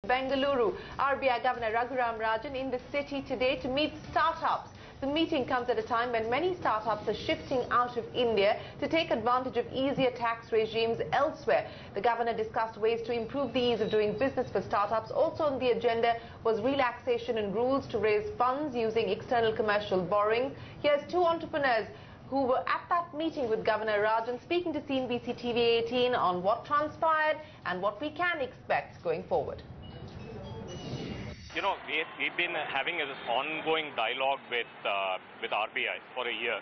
Bengaluru, RBI Governor Raghuram Rajan in the city today to meet startups. The meeting comes at a time when many startups are shifting out of India to take advantage of easier tax regimes elsewhere. The governor discussed ways to improve the ease of doing business for startups. Also on the agenda was relaxation in rules to raise funds using external commercial borrowing. Here's two entrepreneurs who were at that meeting with Governor Rajan speaking to CNBC TV 18 on what transpired and what we can expect going forward. You know, we've been having this ongoing dialogue with RBI for a year.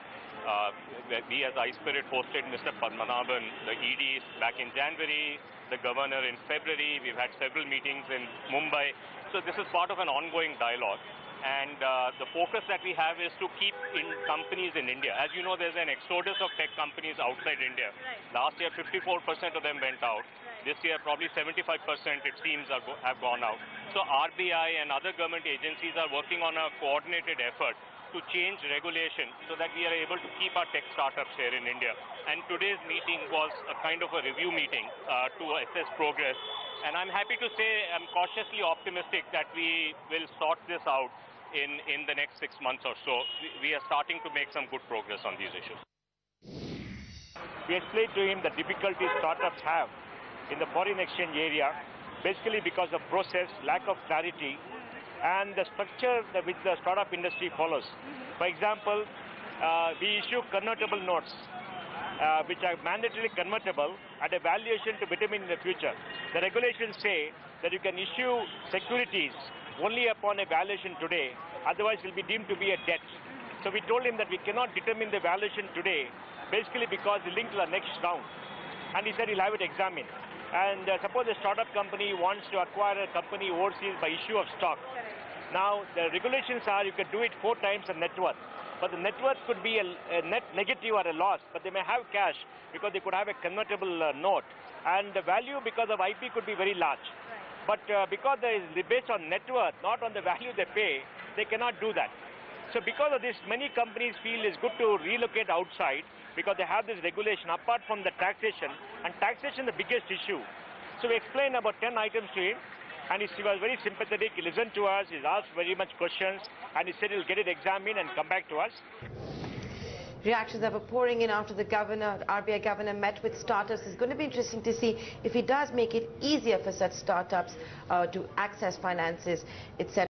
We as iSpirit hosted Mr. Padmanabhan, the ED, back in January, the governor in February. We've had several meetings in Mumbai. So this is part of an ongoing dialogue. And the focus that we have is to keep in companies in India. As you know, there's an exodus of tech companies outside India. Right. Last year, 54% of them went out. This year, probably 75% it seems have gone out. So RBI and other government agencies are working on a coordinated effort to change regulation so that we are able to keep our tech startups here in India. And today's meeting was a kind of a review meeting to assess progress. And I'm happy to say I'm cautiously optimistic that we will sort this out in the next 6 months or so. We are starting to make some good progress on these issues. We explained to him the difficulties startups have in the foreign exchange area, basically because of process, lack of clarity, and the structure which the startup industry follows. For example, we issue convertible notes, which are mandatorily convertible at a valuation to determine in the future. The regulations say that you can issue securities only upon a valuation today, otherwise it will be deemed to be a debt. So we told him that we cannot determine the valuation today, basically because it's linked to the next round. And he said he'll have it examined. And suppose a startup company wants to acquire a company overseas by issue of stock. Now, the regulations are you can do it 4 times the net worth. But the net worth could be a net negative or a loss, but they may have cash because they could have a convertible note. And the value because of IP could be very large. But because there is based on net worth, not on the value they pay, they cannot do that. So because of this, many companies feel it's good to relocate outside because they have this regulation apart from the taxation, and taxation is the biggest issue. So we explained about 10 items to him, and he was very sympathetic. He listened to us, he asked very much questions, and he said he'll get it examined and come back to us. Reactions are pouring in after the RBI governor met with startups. It's going to be interesting to see if he does make it easier for such startups to access finances, etc.